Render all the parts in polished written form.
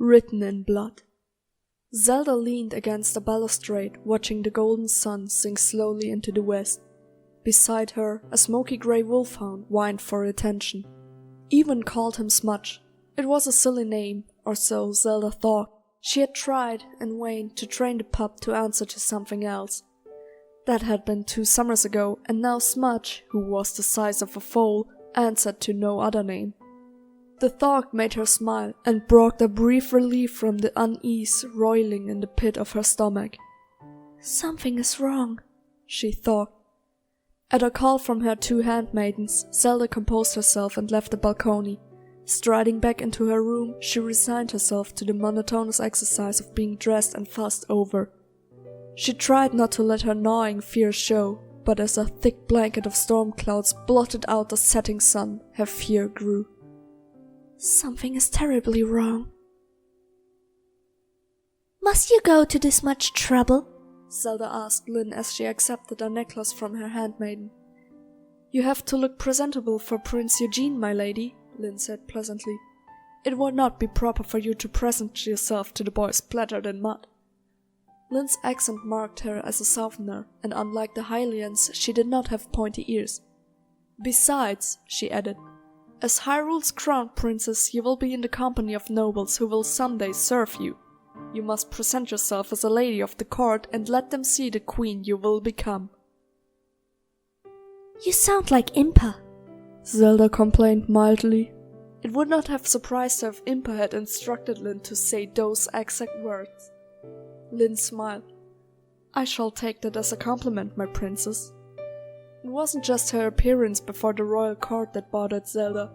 written in blood. Zelda leaned against the balustrade, watching the golden sun sink slowly into the west. Beside her, a smoky grey wolfhound whined for attention. Ewan called him Smudge. It was a silly name, or so Zelda thought. She had tried, in vain, to train the pup to answer to something else. That had been 2 summers ago, and now Smudge, who was the size of a foal, answered to no other name. The thought made her smile, and brought a brief relief from the unease roiling in the pit of her stomach. "Something is wrong," she thought. At a call from her 2 handmaidens, Zelda composed herself and left the balcony. Striding back into her room, she resigned herself to the monotonous exercise of being dressed and fussed over. She tried not to let her gnawing fear show, but as a thick blanket of storm clouds blotted out the setting sun, her fear grew. Something is terribly wrong. "Must you go to this much trouble?" Zelda asked Lyn as she accepted a necklace from her handmaiden. "You have to look presentable for Prince Eugene, my lady," Lyn said pleasantly. "It would not be proper for you to present yourself to the boy splattered in mud." Lyn's accent marked her as a southerner, and unlike the Hylians, she did not have pointy ears. "Besides," she added, "as Hyrule's crown princess, you will be in the company of nobles who will someday serve you. You must present yourself as a lady of the court and let them see the queen you will become." "You sound like Impa," Zelda complained mildly. It would not have surprised her if Impa had instructed Lyn to say those exact words. Lyn smiled. "I shall take that as a compliment, my princess." It wasn't just her appearance before the royal court that bothered Zelda.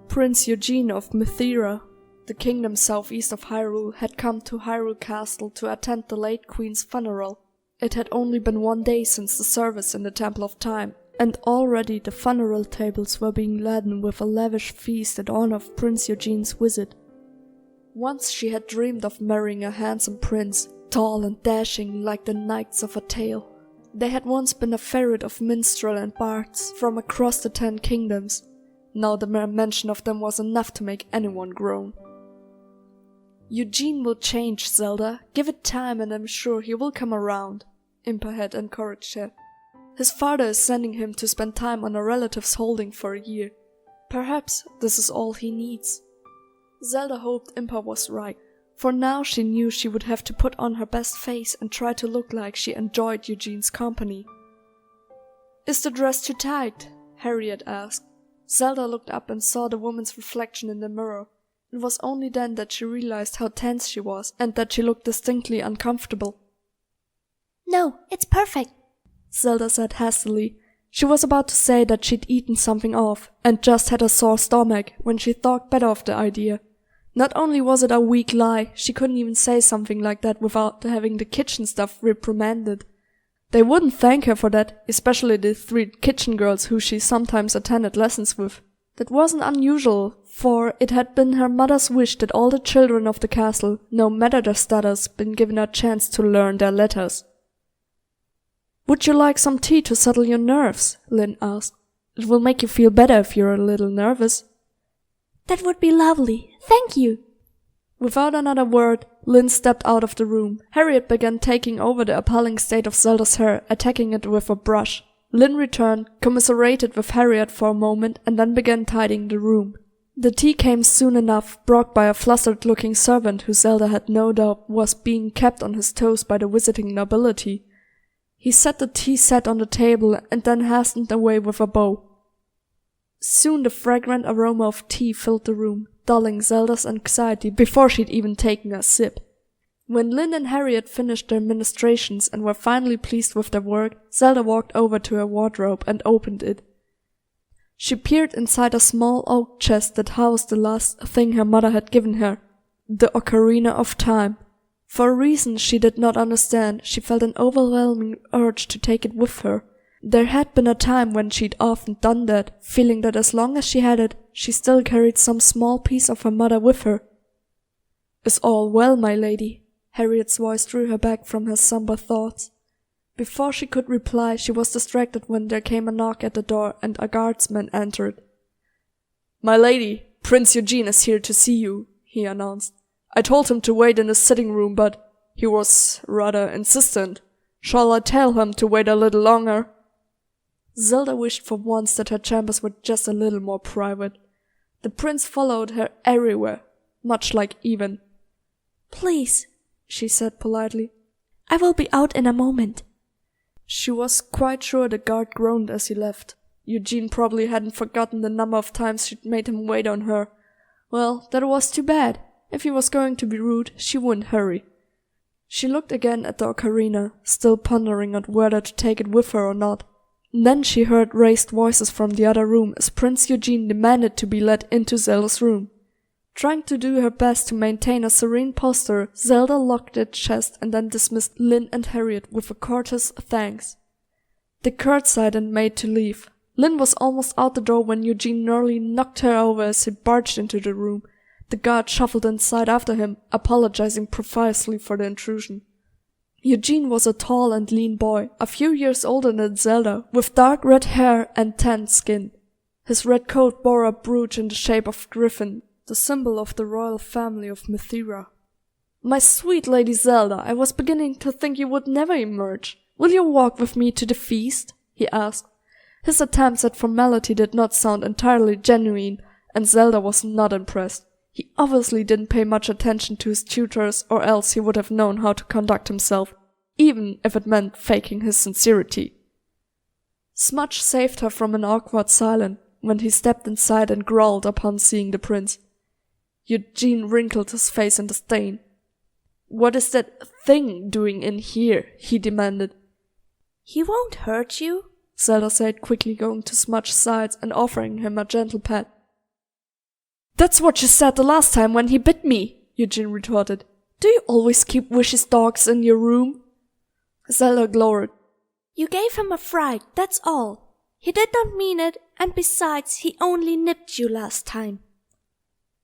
Prince Eugene of Mythera, the kingdom southeast of Hyrule, had come to Hyrule Castle to attend the late queen's funeral. It had only been 1 day since the service in the Temple of Time, and already the funeral tables were being laden with a lavish feast in honor of Prince Eugene's visit. Once she had dreamed of marrying a handsome prince, tall and dashing like the knights of a tale. They had once been a ferret of minstrel and bards from across the 10 kingdoms. Now the mere mention of them was enough to make anyone groan. "Eugene will change, Zelda. Give it time and I'm sure he will come around," Impa had encouraged her. "His father is sending him to spend time on a relative's holding for a year. Perhaps this is all he needs." Zelda hoped Impa was right, for now she knew she would have to put on her best face and try to look like she enjoyed Eugene's company. "Is the dress too tight?" Harriet asked. Zelda looked up and saw the woman's reflection in the mirror. It was only then that she realized how tense she was and that she looked distinctly uncomfortable. "No, it's perfect," Zelda said hastily. She was about to say that she'd eaten something off and just had a sore stomach when she thought better of the idea. Not only was it a weak lie, she couldn't even say something like that without having the kitchen staff reprimanded. They wouldn't thank her for that, especially the 3 kitchen girls who she sometimes attended lessons with. That wasn't unusual, for it had been her mother's wish that all the children of the castle, no matter their status, been given a chance to learn their letters. "Would you like some tea to settle your nerves?" Lyn asked. "It will make you feel better if you're a little nervous." "That would be lovely. Thank you." Without another word, Lyn stepped out of the room. Harriet began taking over the appalling state of Zelda's hair, attacking it with a brush. Lyn returned, commiserated with Harriet for a moment, and then began tidying the room. The tea came soon enough, brought by a flustered-looking servant who Zelda had no doubt was being kept on his toes by the visiting nobility. He set the tea set on the table and then hastened away with a bow. Soon the fragrant aroma of tea filled the room, dulling Zelda's anxiety before she'd even taken a sip. When Lyn and Harriet finished their ministrations and were finally pleased with their work, Zelda walked over to her wardrobe and opened it. She peered inside a small oak chest that housed the last thing her mother had given her, the Ocarina of Time. For a reason she did not understand, she felt an overwhelming urge to take it with her. There had been a time when she'd often done that, feeling that as long as she had it, she still carried some small piece of her mother with her. "Is all well, my lady?" Harriet's voice drew her back from her somber thoughts. Before she could reply, she was distracted when there came a knock at the door and a guardsman entered. "My lady, Prince Eugene is here to see you," he announced. I told him to wait in the sitting room, but he was rather insistent. Shall I tell him to wait a little longer?" Zelda wished for once that her chambers were just a little more private. The prince followed her everywhere, much like Ewan. "Please," she said politely. "I will be out in a moment." She was quite sure the guard groaned as he left. Eugene probably hadn't forgotten the number of times she'd made him wait on her. Well, that was too bad. If he was going to be rude, she wouldn't hurry. She looked again at the ocarina, still pondering on whether to take it with her or not. Then she heard raised voices from the other room as Prince Eugene demanded to be let into Zelda's room. Trying to do her best to maintain a serene posture, Zelda locked her chest and then dismissed Lynn and Harriet with a courteous thanks. They curtsied and made to leave. Lynn was almost out the door when Eugene nearly knocked her over as he barged into the room. The guard shuffled inside after him, apologizing profusely for the intrusion. Eugene was a tall and lean boy, a few years older than Zelda, with dark red hair and tanned skin. His red coat bore a brooch in the shape of griffin, the symbol of the royal family of Mithira. "My sweet Lady Zelda, I was beginning to think you would never emerge. Will you walk with me to the feast?" he asked. His attempts at formality did not sound entirely genuine, and Zelda was not impressed. He obviously didn't pay much attention to his tutors, or else he would have known how to conduct himself, even if it meant faking his sincerity. Smudge saved her from an awkward silence when he stepped inside and growled upon seeing the prince. Eugene wrinkled his face in disdain. "What is that thing doing in here?" he demanded. "He won't hurt you," Zelda said, quickly going to Smudge's side and offering him a gentle pat. "That's what you said the last time when he bit me," Eugene retorted. "Do you always keep vicious dogs in your room?" Zelda glowered. "You gave him a fright, that's all. He did not mean it, and besides, he only nipped you last time."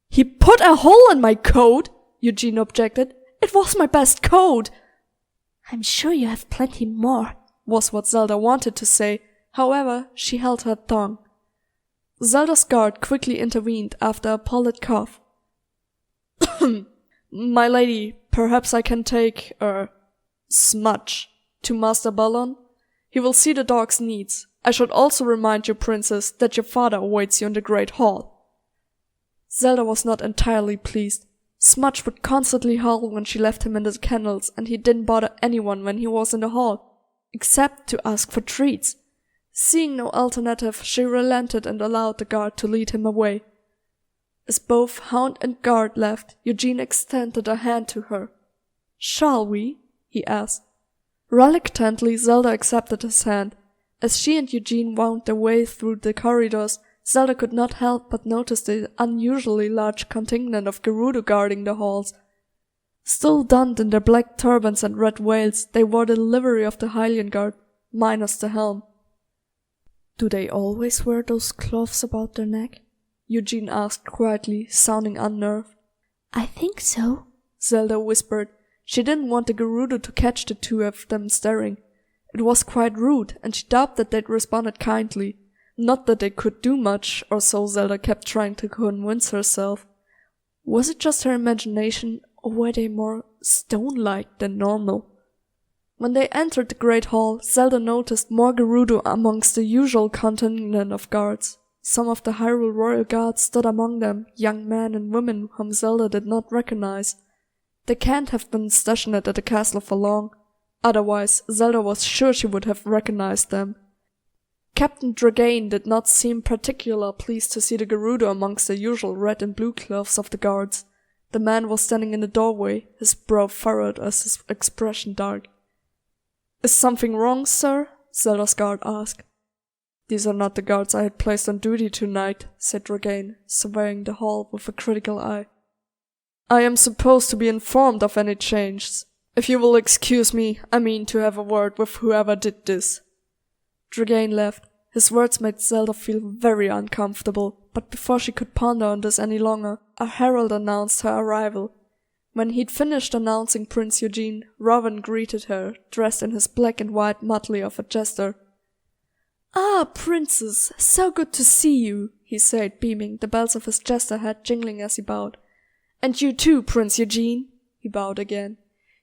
"He put a hole in my coat," Eugene objected. "It was my best coat." "I'm sure you have plenty more," was what Zelda wanted to say. However, she held her tongue. Zelda's guard quickly intervened after a polite cough. "My lady, perhaps I can take, Smudge to Master Ballon. He will see the dog's needs. I should also remind you, princess, that your father awaits you in the Great Hall." Zelda was not entirely pleased. Smudge would constantly howl when she left him in the kennels, and he didn't bother anyone when he was in the hall, except to ask for treats. Seeing no alternative, she relented and allowed the guard to lead him away. As both hound and guard left, Eugene extended a hand to her. "Shall we?" he asked. Reluctantly, Zelda accepted his hand. As she and Eugene wound their way through the corridors, Zelda could not help but notice the unusually large contingent of Gerudo guarding the halls. Still donned in their black turbans and red veils, they wore the livery of the Hylian Guard, minus the helm. "Do they always wear those cloths about their neck?" Eugene asked quietly, sounding unnerved. "I think so," Zelda whispered. She didn't want the Gerudo to catch the two of them staring. It was quite rude, and she doubted that they'd responded kindly. Not that they could do much, or so Zelda kept trying to convince herself. Was it just her imagination, or were they more stone-like than normal? When they entered the Great Hall, Zelda noticed more Gerudo amongst the usual contingent of guards. Some of the Hyrule royal guards stood among them, young men and women whom Zelda did not recognize. They can't have been stationed at the castle for long. Otherwise, Zelda was sure she would have recognized them. Captain Dragain did not seem particularly pleased to see the Gerudo amongst the usual red and blue cloths of the guards. The man was standing in the doorway, his brow furrowed as his expression dark. "Is something wrong, sir?" Zelda's guard asked. "These are not the guards I had placed on duty tonight," said Dragain, surveying the hall with a critical eye. "I am supposed to be informed of any changes. If you will excuse me, I mean to have a word with whoever did this." Dragain left. His words made Zelda feel very uncomfortable, but before she could ponder on this any longer, a herald announced her arrival. When he'd finished announcing Prince Eugene, Rozen greeted her, dressed in his black and white motley of a jester. "Ah, princess, so good to see you," he said, beaming, the bells of his jester hat jingling as he bowed. And you too, Prince Eugene. He bowed again.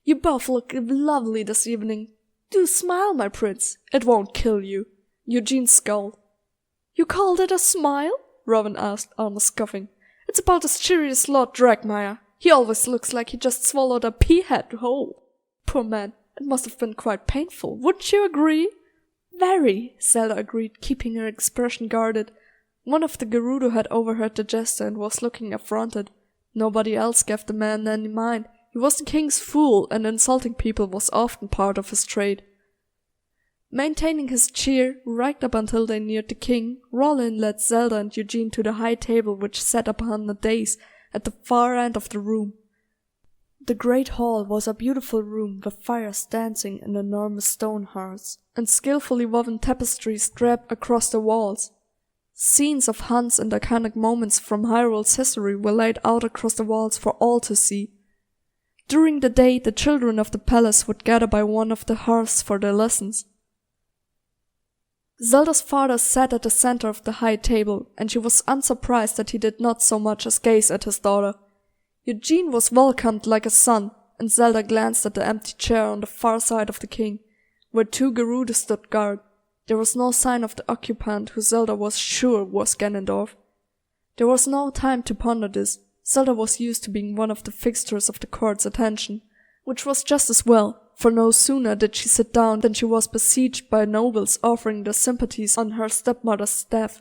You both look lovely this evening. Do smile, my prince. It won't kill you. Eugene scowled. You called it a smile? Rozen asked, almost scoffing. It's about as cheery as Lord Dragmire. He always looks like he just swallowed a pea-head whole. Poor man, it must have been quite painful. Wouldn't you agree? Very, Zelda agreed, keeping her expression guarded. One of the Gerudo had overheard the gesture and was looking affronted. Nobody else gave the man any mind. He was the king's fool, and insulting people was often part of his trade. Maintaining his cheer right up until they neared the king, Roland led Zelda and Eugene to the high table which sat upon a dais at the far end of the room. The great hall was a beautiful room with fires dancing in enormous stone hearths, and skillfully woven tapestries draped across the walls. Scenes of hunts and iconic moments from Hyrule's history were laid out across the walls for all to see. During the day, the children of the palace would gather by one of the hearths for their lessons. Zelda's father sat at the center of the high table, and she was unsurprised that he did not so much as gaze at his daughter. Eugene was welcomed like a son, and Zelda glanced at the empty chair on the far side of the king, where two Gerudo stood guard. There was no sign of the occupant, who Zelda was sure was Ganondorf. There was no time to ponder this. Zelda was used to being one of the fixtures of the court's attention, which was just as well, for no sooner did she sit down than she was besieged by nobles offering their sympathies on her stepmother's death.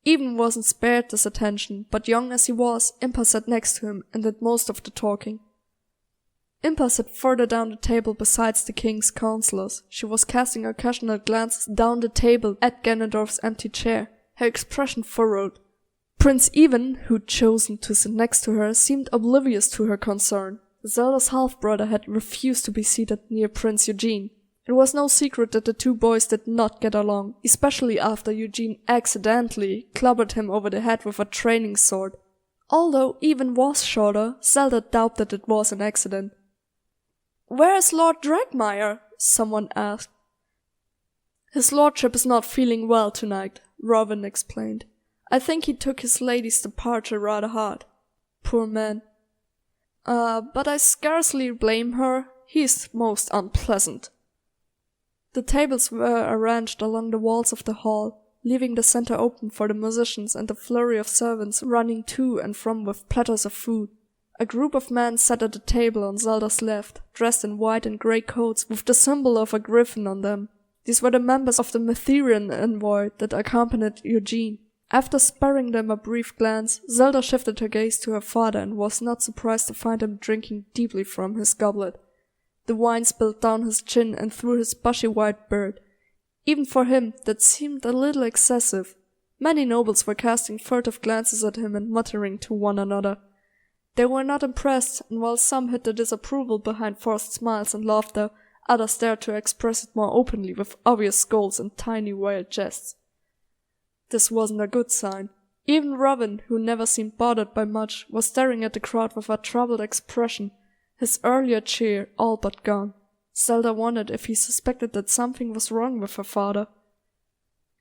Ewan wasn't spared this attention, but young as he was, Impa sat next to him and did most of the talking. Impa sat further down the table besides the king's counselors. She was casting occasional glances down the table at Ganondorf's empty chair, her expression furrowed. Prince Ewan, who'd chosen to sit next to her, seemed oblivious to her concern. Zelda's half-brother had refused to be seated near Prince Eugene. It was no secret that the two boys did not get along, especially after Eugene accidentally clobbered him over the head with a training sword. Although Ewan was shorter, Zelda doubted it was an accident. "Where is Lord Dragmire?" someone asked. "His lordship is not feeling well tonight," Rozen explained. "I think he took his lady's departure rather hard. Poor man. But I scarcely blame her. He's most unpleasant." The tables were arranged along the walls of the hall, leaving the center open for the musicians and the flurry of servants running to and from with platters of food. A group of men sat at the table on Zelda's left, dressed in white and grey coats with the symbol of a griffin on them. These were the members of the Mitherian envoy that accompanied Eugene. After sparing them a brief glance, Zelda shifted her gaze to her father and was not surprised to find him drinking deeply from his goblet. The wine spilled down his chin and through his bushy white beard. Even for him, that seemed a little excessive. Many nobles were casting furtive glances at him and muttering to one another. They were not impressed, and while some hid their disapproval behind forced smiles and laughter, others dared to express it more openly with obvious scolds and tiny wild jests. This wasn't a good sign. Even Rozen, who never seemed bothered by much, was staring at the crowd with a troubled expression, his earlier cheer all but gone. Zelda wondered if he suspected that something was wrong with her father.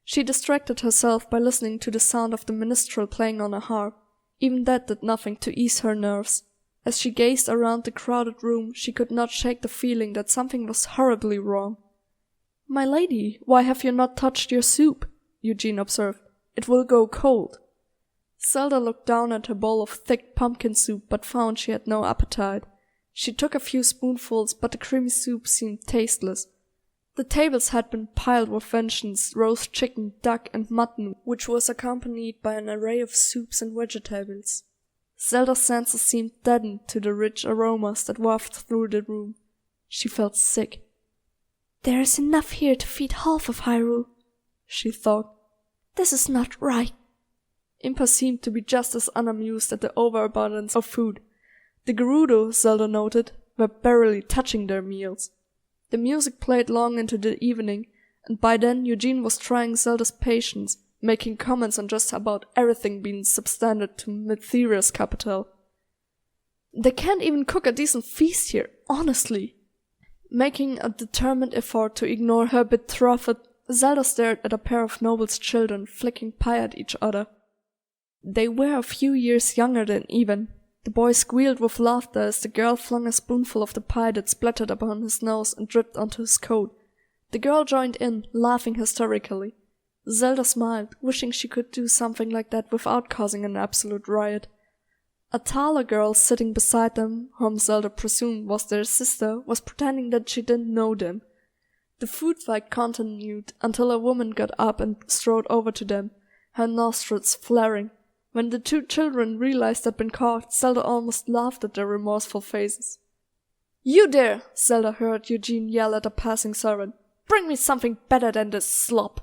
She distracted herself by listening to the sound of the minstrel playing on a harp. Even that did nothing to ease her nerves. As she gazed around the crowded room, she could not shake the feeling that something was horribly wrong. "My lady, why have you not touched your soup?" Eugene observed. "It will go cold." Zelda looked down at her bowl of thick pumpkin soup but found she had no appetite. She took a few spoonfuls, but the creamy soup seemed tasteless. The tables had been piled with vengeance, roast chicken, duck, and mutton, which was accompanied by an array of soups and vegetables. Zelda's senses seemed deadened to the rich aromas that wafted through the room. She felt sick. "There is enough here to feed half of Hyrule," she thought. "This is not right." Impa seemed to be just as unamused at the overabundance of food. The Gerudo, Zelda noted, were barely touching their meals. The music played long into the evening, and by then Eugene was trying Zelda's patience, making comments on just about everything being substandard to Mitheria's capital. "They can't even cook a decent feast here, honestly." Making a determined effort to ignore her betrothed, Zelda stared at a pair of nobles' children flicking pie at each other. They were a few years younger than Ewan. The boy squealed with laughter as the girl flung a spoonful of the pie that splattered upon his nose and dripped onto his coat. The girl joined in, laughing hysterically. Zelda smiled, wishing she could do something like that without causing an absolute riot. A taller girl sitting beside them, whom Zelda presumed was their sister, was pretending that she didn't know them. The food fight continued until a woman got up and strode over to them, her nostrils flaring. When the two children realized they'd been caught, Zelda almost laughed at their remorseful faces. "You there!" Zelda heard Eugene yell at a passing servant. "Bring me something better than this slop!"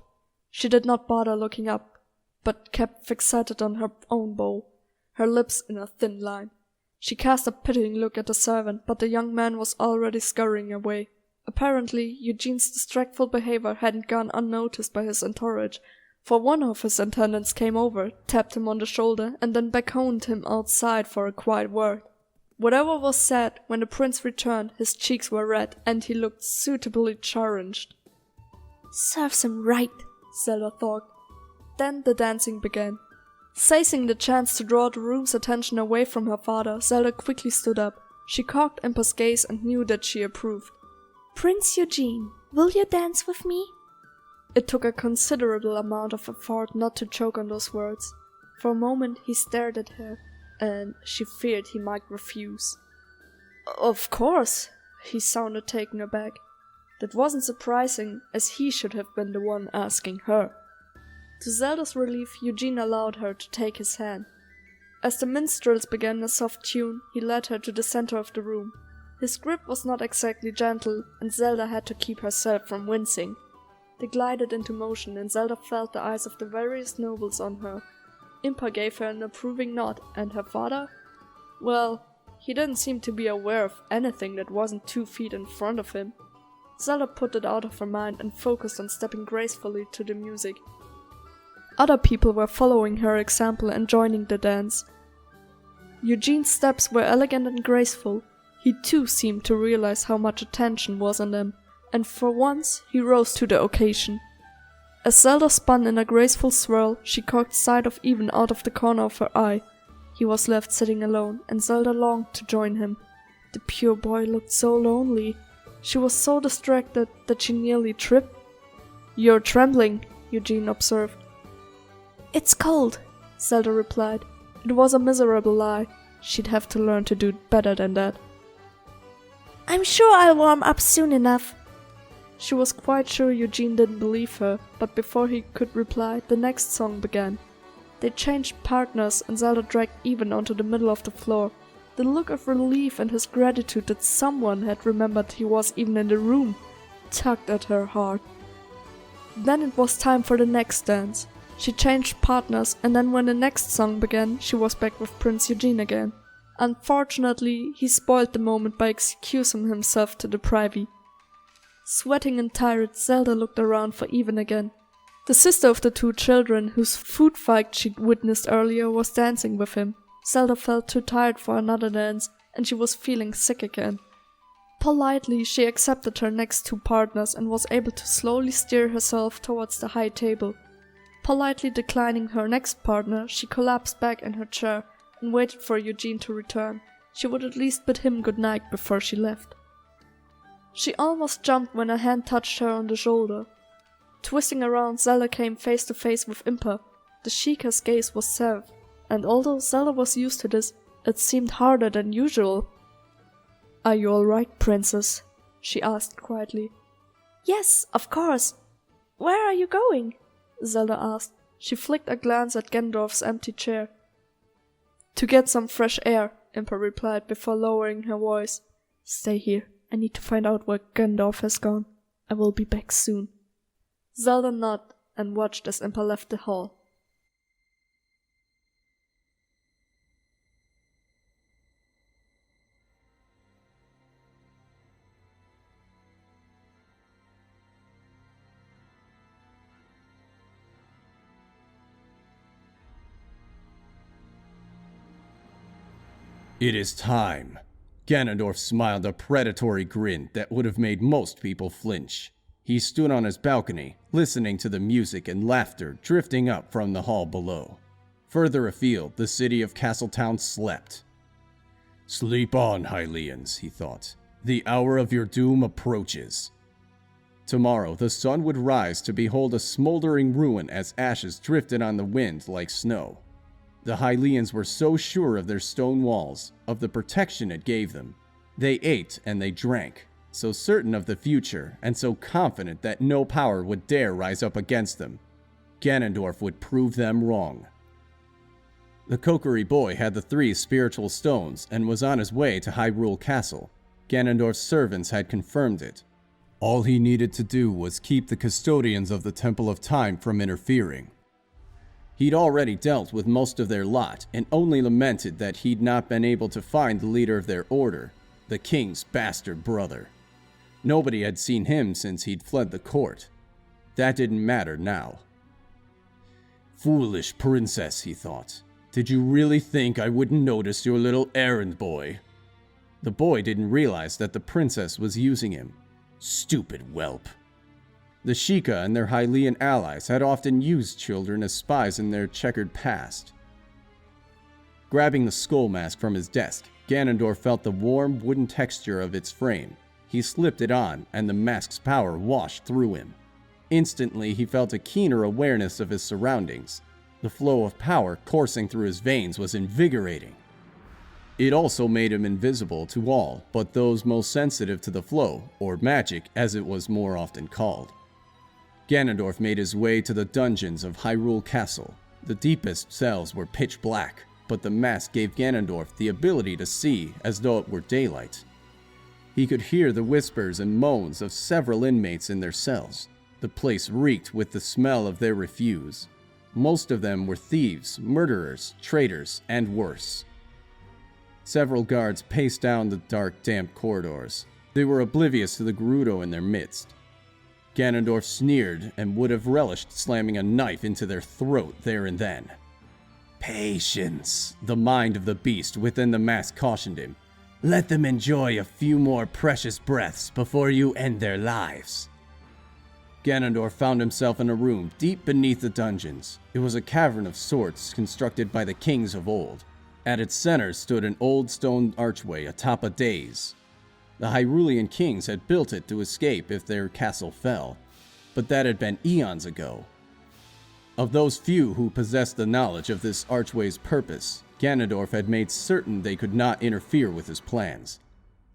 She did not bother looking up, but kept fixated on her own bowl, her lips in a thin line. She cast a pitying look at the servant, but the young man was already scurrying away. Apparently, Eugene's distractful behavior hadn't gone unnoticed by his entourage, for one of his attendants came over, tapped him on the shoulder, and then beckoned him outside for a quiet word. Whatever was said, when the prince returned, his cheeks were red, and he looked suitably challenged. Serves him right, Zelda thought. Then the dancing began. Seizing the chance to draw the room's attention away from her father, Zelda quickly stood up. She caught Imper's gaze and knew that she approved. Prince Eugene, will you dance with me? It took a considerable amount of effort not to choke on those words. For a moment he stared at her, and she feared he might refuse. "Of course," he sounded taken aback. That wasn't surprising, as he should have been the one asking her. To Zelda's relief, Eugene allowed her to take his hand. As the minstrels began a soft tune, he led her to the center of the room. His grip was not exactly gentle, and Zelda had to keep herself from wincing. They glided into motion, and Zelda felt the eyes of the various nobles on her. Impa gave her an approving nod, and her father? Well, he didn't seem to be aware of anything that wasn't 2 feet in front of him. Zelda put it out of her mind and focused on stepping gracefully to the music. Other people were following her example and joining the dance. Eugene's steps were elegant and graceful. He too seemed to realize how much attention was on them, and for once he rose to the occasion. As Zelda spun in a graceful swirl, she caught sight of Ewan out of the corner of her eye. He was left sitting alone, and Zelda longed to join him. The pure boy looked so lonely. She was so distracted that she nearly tripped. "You're trembling," Eugene observed. It's cold, Zelda replied. It was a miserable lie. She'd have to learn to do better than that. I'm sure I'll warm up soon enough. She was quite sure Eugene didn't believe her, but before he could reply, the next song began. They changed partners, and Zelda dragged Ewan onto the middle of the floor. The look of relief and his gratitude that someone had remembered he was even in the room tugged at her heart. Then it was time for the next dance. She changed partners, and then when the next song began, she was back with Prince Eugene again. Unfortunately, he spoiled the moment by excusing himself to the privy. Sweating and tired, Zelda looked around for Ewan again. The sister of the two children, whose food fight she'd witnessed earlier, was dancing with him. Zelda felt too tired for another dance, and she was feeling sick again. Politely, she accepted her next two partners and was able to slowly steer herself towards the high table. Politely declining her next partner, she collapsed back in her chair and waited for Eugene to return. She would at least bid him good night before she left. She almost jumped when a hand touched her on the shoulder. Twisting around, Zelda came face to face with Impa. The Sheikah's gaze was savage, and although Zelda was used to this, it seemed harder than usual. "Are you alright, princess?" she asked quietly. Yes, of course. Where are you going? Zelda asked. She flicked a glance at Ganondorf's empty chair. "To get some fresh air," Impa replied before lowering her voice. "Stay here. I need to find out where Ganondorf has gone. I will be back soon." Zelda nodded and watched as Impa left the hall. It is time. Ganondorf smiled a predatory grin that would have made most people flinch. He stood on his balcony, listening to the music and laughter drifting up from the hall below. Further afield, the city of Castletown slept. Sleep on, Hylians, he thought. The hour of your doom approaches. Tomorrow the sun would rise to behold a smoldering ruin as ashes drifted on the wind like snow. The Hylians were so sure of their stone walls, of the protection it gave them. They ate and they drank, so certain of the future and so confident that no power would dare rise up against them. Ganondorf would prove them wrong. The Kokiri boy had the 3 spiritual stones and was on his way to Hyrule Castle. Ganondorf's servants had confirmed it. All he needed to do was keep the custodians of the Temple of Time from interfering. He'd already dealt with most of their lot and only lamented that he'd not been able to find the leader of their order, the king's bastard brother. Nobody had seen him since he'd fled the court. That didn't matter now. Foolish princess, he thought. Did you really think I wouldn't notice your little errand boy? The boy didn't realize that the princess was using him. Stupid whelp. The Sheikah and their Hylian allies had often used children as spies in their checkered past. Grabbing the skull mask from his desk, Ganondorf felt the warm wooden texture of its frame. He slipped it on, and the mask's power washed through him. Instantly, he felt a keener awareness of his surroundings. The flow of power coursing through his veins was invigorating. It also made him invisible to all but those most sensitive to the flow, or magic as it was more often called. Ganondorf made his way to the dungeons of Hyrule Castle. The deepest cells were pitch black, but the mask gave Ganondorf the ability to see as though it were daylight. He could hear the whispers and moans of several inmates in their cells. The place reeked with the smell of their refuse. Most of them were thieves, murderers, traitors, and worse. Several guards paced down the dark, damp corridors. They were oblivious to the Gerudo in their midst. Ganondorf sneered and would have relished slamming a knife into their throat there and then. Patience, the mind of the beast within the mask cautioned him. Let them enjoy a few more precious breaths before you end their lives. Ganondorf found himself in a room deep beneath the dungeons. It was a cavern of sorts constructed by the kings of old. At its center stood an old stone archway atop a dais. The Hyrulean kings had built it to escape if their castle fell, but that had been eons ago. Of those few who possessed the knowledge of this archway's purpose, Ganondorf had made certain they could not interfere with his plans.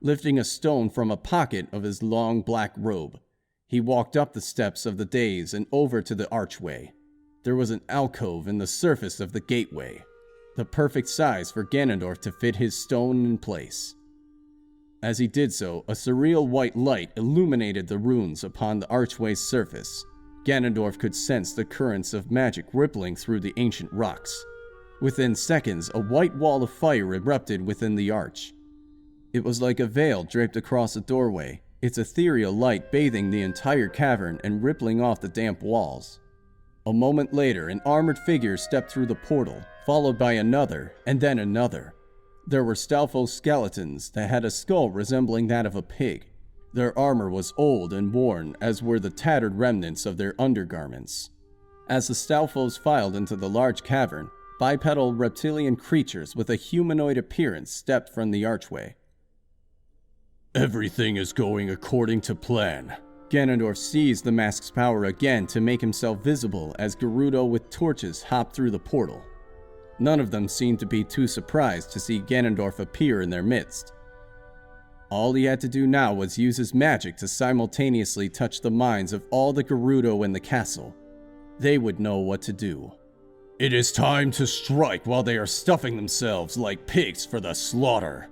Lifting a stone from a pocket of his long black robe, he walked up the steps of the dais and over to the archway. There was an alcove in the surface of the gateway, the perfect size for Ganondorf to fit his stone in place. As he did so, a surreal white light illuminated the runes upon the archway's surface. Ganondorf could sense the currents of magic rippling through the ancient rocks. Within seconds, a white wall of fire erupted within the arch. It was like a veil draped across a doorway, its ethereal light bathing the entire cavern and rippling off the damp walls. A moment later, an armored figure stepped through the portal, followed by another, and then another. There were Stalfos skeletons that had a skull resembling that of a pig. Their armor was old and worn, as were the tattered remnants of their undergarments. As the Stalfos filed into the large cavern, bipedal reptilian creatures with a humanoid appearance stepped from the archway. Everything is going according to plan. Ganondorf seized the mask's power again to make himself visible as Gerudo with torches hopped through the portal. None of them seemed to be too surprised to see Ganondorf appear in their midst. All he had to do now was use his magic to simultaneously touch the minds of all the Gerudo in the castle. They would know what to do. It is time to strike while they are stuffing themselves like pigs for the slaughter.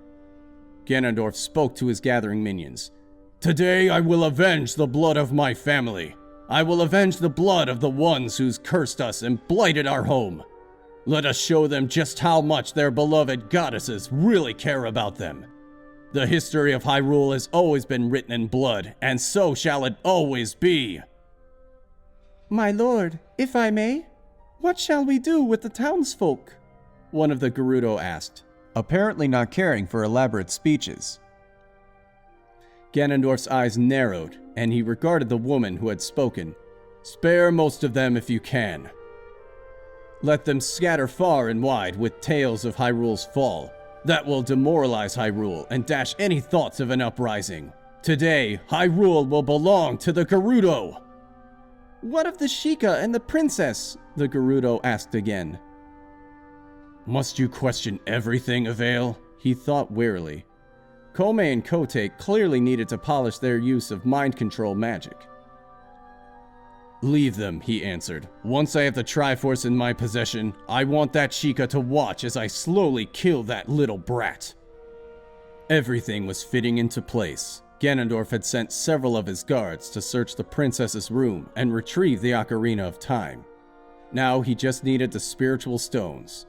Ganondorf spoke to his gathering minions. Today I will avenge the blood of my family. I will avenge the blood of the ones who's cursed us and blighted our home. Let us show them just how much their beloved goddesses really care about them. The history of Hyrule has always been written in blood, and so shall it always be. My lord, if I may, what shall we do with the townsfolk? One of the Gerudo asked, apparently not caring for elaborate speeches. Ganondorf's eyes narrowed, and he regarded the woman who had spoken. Spare most of them if you can. Let them scatter far and wide with tales of Hyrule's fall. That will demoralize Hyrule and dash any thoughts of an uprising. Today, Hyrule will belong to the Gerudo! What of the Sheikah and the princess? The Gerudo asked again. Must you question everything, Avail? He thought wearily. Kome and Kote clearly needed to polish their use of mind control magic. Leave them, he answered. Once I have the Triforce in my possession, I want that Sheikah to watch as I slowly kill that little brat. Everything was fitting into place. Ganondorf had sent several of his guards to search the princess's room and retrieve the Ocarina of Time. Now he just needed the spiritual stones.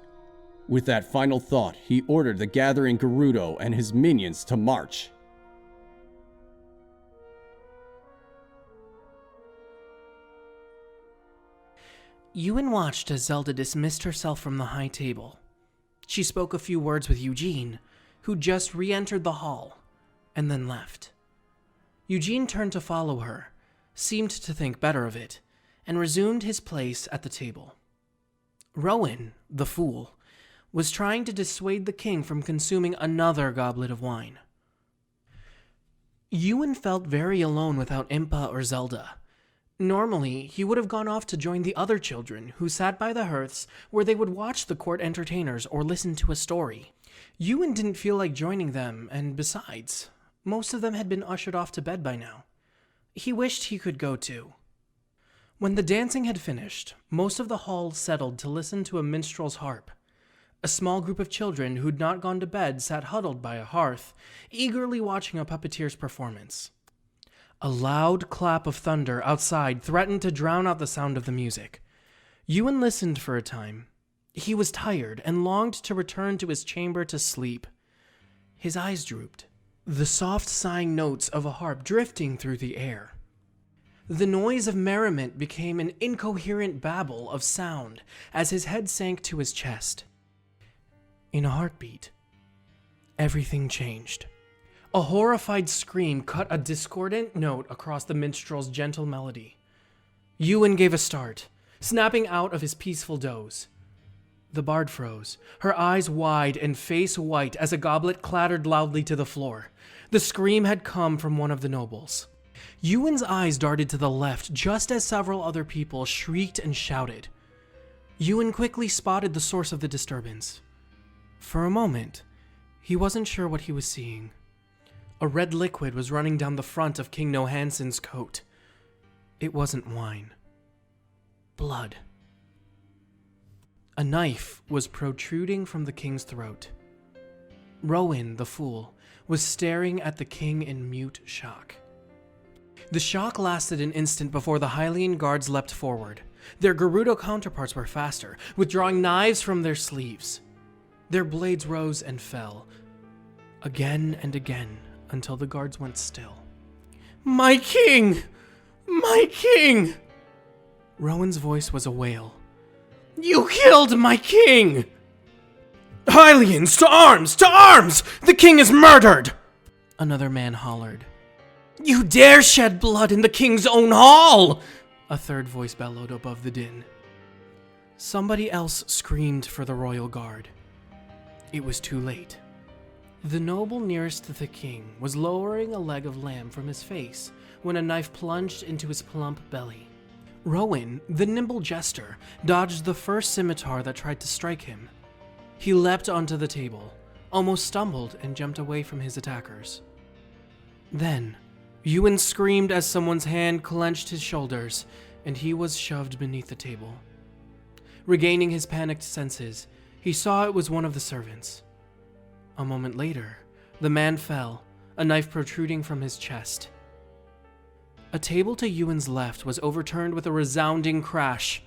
With that final thought, he ordered the gathering Gerudo and his minions to march. Ewan watched as Zelda dismissed herself from the high table. She spoke a few words with Eugene, who just re-entered the hall, and then left. Eugene turned to follow her, seemed to think better of it, and resumed his place at the table. Rowan, the fool, was trying to dissuade the king from consuming another goblet of wine. Ewan felt very alone without Impa or Zelda. Normally, he would have gone off to join the other children who sat by the hearths where they would watch the court entertainers or listen to a story. Ewan didn't feel like joining them, and besides, most of them had been ushered off to bed by now. He wished he could go too. When the dancing had finished, most of the hall settled to listen to a minstrel's harp. A small group of children who'd not gone to bed sat huddled by a hearth, eagerly watching a puppeteer's performance. A loud clap of thunder outside threatened to drown out the sound of the music. Ewan listened for a time. He was tired and longed to return to his chamber to sleep. His eyes drooped, the soft sighing notes of a harp drifting through the air. The noise of merriment became an incoherent babble of sound as his head sank to his chest. In a heartbeat, everything changed. A horrified scream cut a discordant note across the minstrel's gentle melody. Ewan gave a start, snapping out of his peaceful doze. The bard froze, her eyes wide and face white as a goblet clattered loudly to the floor. The scream had come from one of the nobles. Ewan's eyes darted to the left just as several other people shrieked and shouted. Ewan quickly spotted the source of the disturbance. For a moment, he wasn't sure what he was seeing. A red liquid was running down the front of King Nohanson's coat. It wasn't wine. Blood. A knife was protruding from the king's throat. Rowan, the fool, was staring at the king in mute shock. The shock lasted an instant before the Hylian guards leapt forward. Their Gerudo counterparts were faster, withdrawing knives from their sleeves. Their blades rose and fell, again and again, until the guards went still. "My king! My king!" Rowan's voice was a wail. "You killed my king!" "Hylians, to arms! To arms! The king is murdered!" Another man hollered. "You dare shed blood in the king's own hall!" A third voice bellowed above the din. Somebody else screamed for the royal guard. It was too late. The noble nearest to the king was lowering a leg of lamb from his face when a knife plunged into his plump belly. Rowan, the nimble jester, dodged the first scimitar that tried to strike him. He leapt onto the table, almost stumbled, and jumped away from his attackers. Then, Ewan screamed as someone's hand clenched his shoulders, and he was shoved beneath the table. Regaining his panicked senses, he saw it was one of the servants. A moment later, the man fell, a knife protruding from his chest. A table to Ewan's left was overturned with a resounding crash.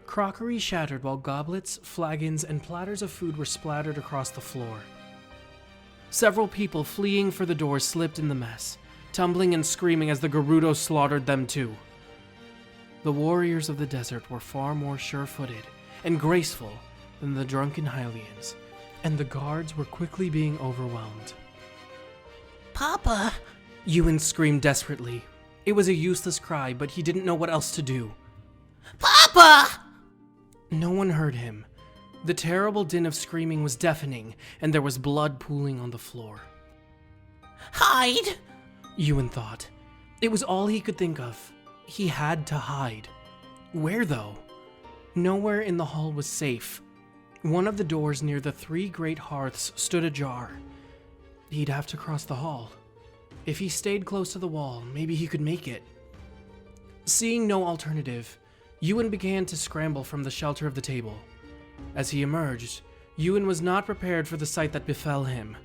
Crockery shattered while goblets, flagons, and platters of food were splattered across the floor. Several people fleeing for the door slipped in the mess, tumbling and screaming as the Gerudo slaughtered them too. The warriors of the desert were far more sure-footed and graceful than the drunken Hylians, and the guards were quickly being overwhelmed. "Papa!" Ewan screamed desperately. It was a useless cry, but he didn't know what else to do. "Papa!" No one heard him. The terrible din of screaming was deafening, and there was blood pooling on the floor. Hide! Ewan thought. It was all he could think of. He had to hide. Where, though? Nowhere in the hall was safe. One of the doors near the 3 great hearths stood ajar. He'd have to cross the hall. If he stayed close to the wall, maybe he could make it. Seeing no alternative, Ewan began to scramble from the shelter of the table. As he emerged, Ewan was not prepared for the sight that befell him.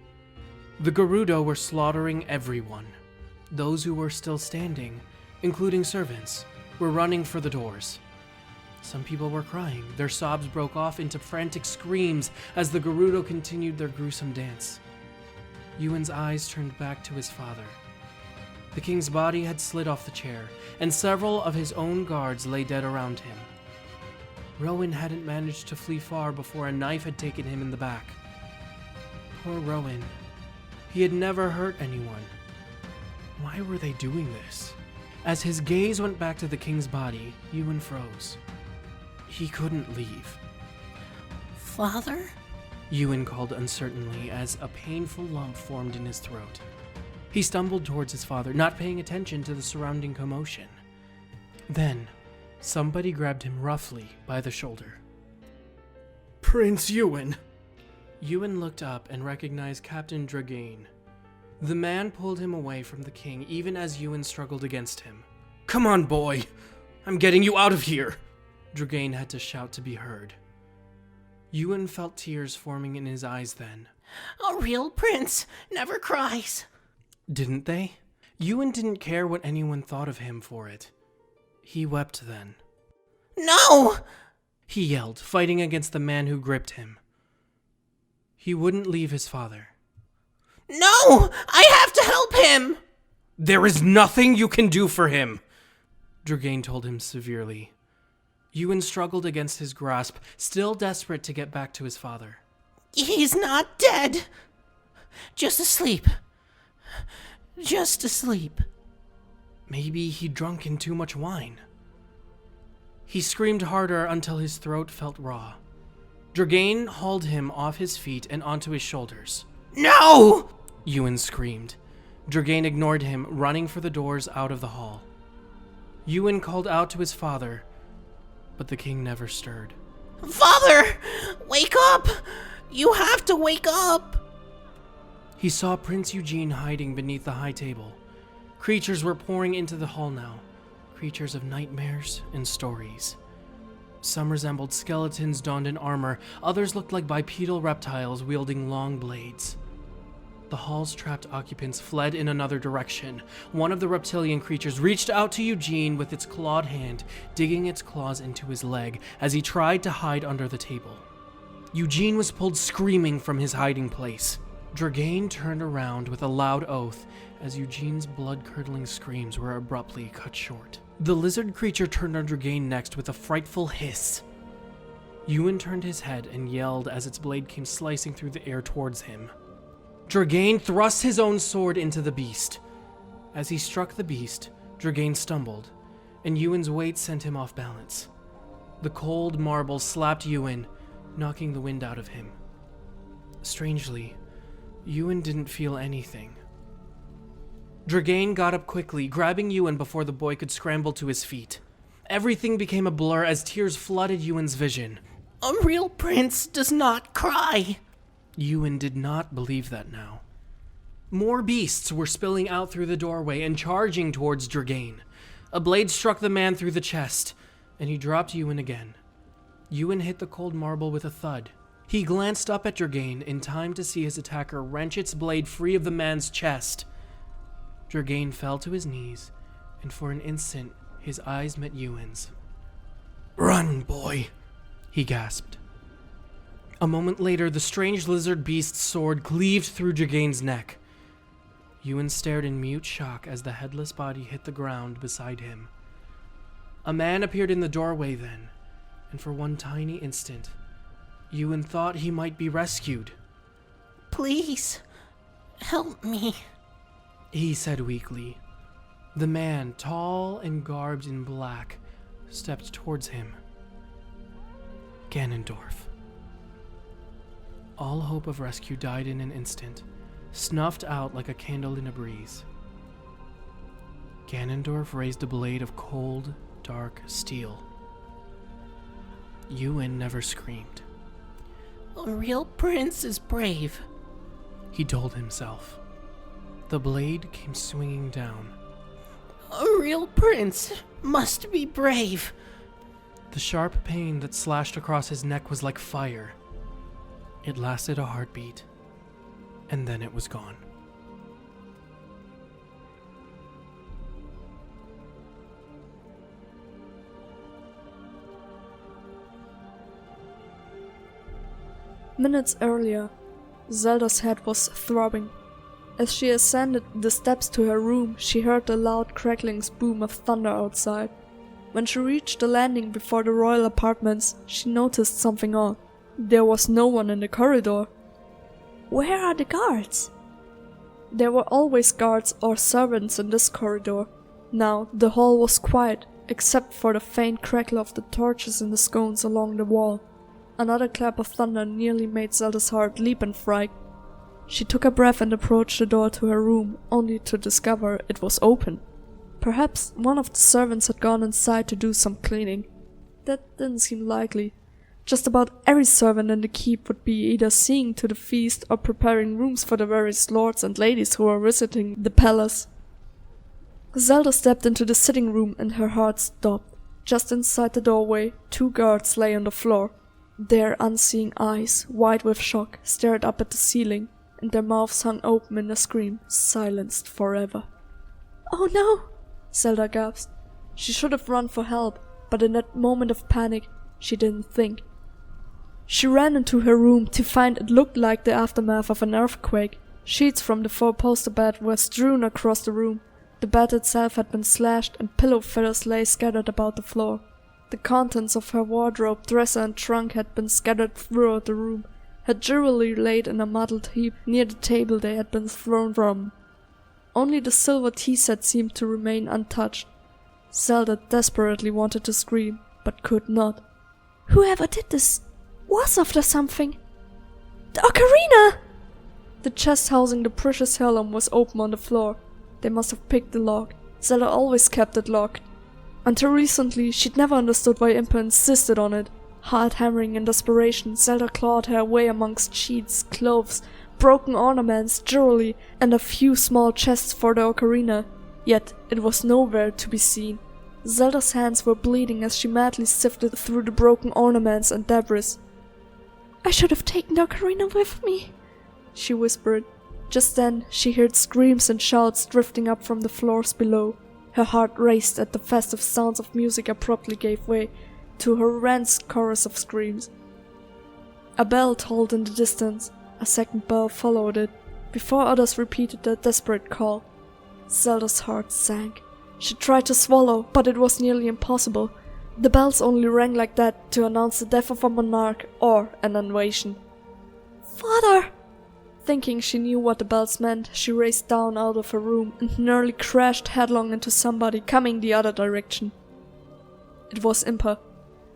The Gerudo were slaughtering everyone. Those who were still standing, including servants, were running for the doors. Some people were crying. Their sobs broke off into frantic screams as the Gerudo continued their gruesome dance. Ewan's eyes turned back to his father. The king's body had slid off the chair, and several of his own guards lay dead around him. Rowan hadn't managed to flee far before a knife had taken him in the back. Poor Rowan. He had never hurt anyone. Why were they doing this? As his gaze went back to the king's body, Ewan froze. He couldn't leave. Father? Ewan called uncertainly as a painful lump formed in his throat. He stumbled towards his father, not paying attention to the surrounding commotion. Then, somebody grabbed him roughly by the shoulder. Prince Ewan! Ewan looked up and recognized Captain Dragain. The man pulled him away from the king even as Ewan struggled against him. Come on, boy! I'm getting you out of here! Dragain had to shout to be heard. Ewan felt tears forming in his eyes then. A real prince never cries. Didn't they? Ewan didn't care what anyone thought of him for it. He wept then. No! He yelled, fighting against the man who gripped him. He wouldn't leave his father. No! I have to help him! There is nothing you can do for him, Dragain told him severely. Ewan struggled against his grasp, still desperate to get back to his father. He's not dead. Just asleep. Just asleep. Maybe he'd drunken too much wine. He screamed harder until his throat felt raw. Dragain hauled him off his feet and onto his shoulders. No! Ewan screamed. Dragain ignored him, running for the doors out of the hall. Ewan called out to his father, but the king never stirred. Father! Wake up! You have to wake up! He saw Prince Eugene hiding beneath the high table. Creatures were pouring into the hall now. Creatures of nightmares and stories. Some resembled skeletons donned in armor. Others looked like bipedal reptiles wielding long blades. The hall's trapped occupants fled in another direction. One of the reptilian creatures reached out to Eugene with its clawed hand, digging its claws into his leg as he tried to hide under the table. Eugene was pulled screaming from his hiding place. Dragain turned around with a loud oath as Eugene's blood-curdling screams were abruptly cut short. The lizard creature turned on Dragain next with a frightful hiss. Ewan turned his head and yelled as its blade came slicing through the air towards him. Dragain thrust his own sword into the beast. As he struck the beast, Dragain stumbled, and Ewan's weight sent him off balance. The cold marble slapped Ewan, knocking the wind out of him. Strangely, Ewan didn't feel anything. Dragain got up quickly, grabbing Ewan before the boy could scramble to his feet. Everything became a blur as tears flooded Ewan's vision. A real prince does not cry. Ewan did not believe that now. More beasts were spilling out through the doorway and charging towards Dragain. A blade struck the man through the chest, and he dropped Ewan again. Ewan hit the cold marble with a thud. He glanced up at Dragain in time to see his attacker wrench its blade free of the man's chest. Dragain fell to his knees, and for an instant, his eyes met Ewan's. "Run, boy," he gasped. A moment later, the strange lizard beast's sword cleaved through Dragain's neck. Ewan stared in mute shock as the headless body hit the ground beside him. A man appeared in the doorway then, and for one tiny instant, Ewan thought he might be rescued. Please, help me, he said weakly. The man, tall and garbed in black, stepped towards him. Ganondorf. All hope of rescue died in an instant, snuffed out like a candle in a breeze. Ganondorf raised a blade of cold, dark steel. Ewan never screamed. A real prince is brave, He told himself. The blade came swinging down. A real prince must be brave. The sharp pain that slashed across his neck was like fire. It lasted a heartbeat, and then it was gone. Minutes earlier, Zelda's head was throbbing. As she ascended the steps to her room, she heard the loud crackling boom of thunder outside. When she reached the landing before the royal apartments, she noticed something odd. There was no one in the corridor. Where are the guards? There were always guards or servants in this corridor. Now the hall was quiet, except for the faint crackle of the torches in the sconces along the wall. Another clap of thunder nearly made Zelda's heart leap in fright. She took a breath and approached the door to her room, only to discover it was open. Perhaps one of the servants had gone inside to do some cleaning. That didn't seem likely. Just about every servant in the keep would be either seeing to the feast or preparing rooms for the various lords and ladies who were visiting the palace. Zelda stepped into the sitting room and her heart stopped. Just inside the doorway, 2 guards lay on the floor. Their unseeing eyes, wide with shock, stared up at the ceiling, and their mouths hung open in a scream, silenced forever. Oh no! Zelda gasped. She should have run for help, but in that moment of panic, she didn't think. She ran into her room to find it looked like the aftermath of an earthquake. Sheets from the 4-poster bed were strewn across the room. The bed itself had been slashed and pillow feathers lay scattered about the floor. The contents of her wardrobe, dresser and trunk had been scattered throughout the room, her jewelry laid in a muddled heap near the table they had been thrown from. Only the silver tea set seemed to remain untouched. Zelda desperately wanted to scream, but could not. Whoever did this was after something. The ocarina! The chest housing the precious heirloom was open on the floor. They must have picked the lock. Zelda always kept it locked. Until recently, she'd never understood why Impa insisted on it. Hard hammering in desperation, Zelda clawed her way amongst sheets, clothes, broken ornaments, jewelry, and a few small chests for the ocarina. Yet it was nowhere to be seen. Zelda's hands were bleeding as she madly sifted through the broken ornaments and debris. I should have taken the ocarina with me, she whispered. Just then, she heard screams and shouts drifting up from the floors below. Her heart raced as the festive sounds of music abruptly gave way to a horrendous chorus of screams. A bell tolled in the distance. A second bell followed it, before others repeated their desperate call. Zelda's heart sank. She tried to swallow, but it was nearly impossible. The bells only rang like that to announce the death of a monarch or an invasion. Father! Thinking she knew what the bells meant, she raced down out of her room and nearly crashed headlong into somebody coming the other direction. It was Impa.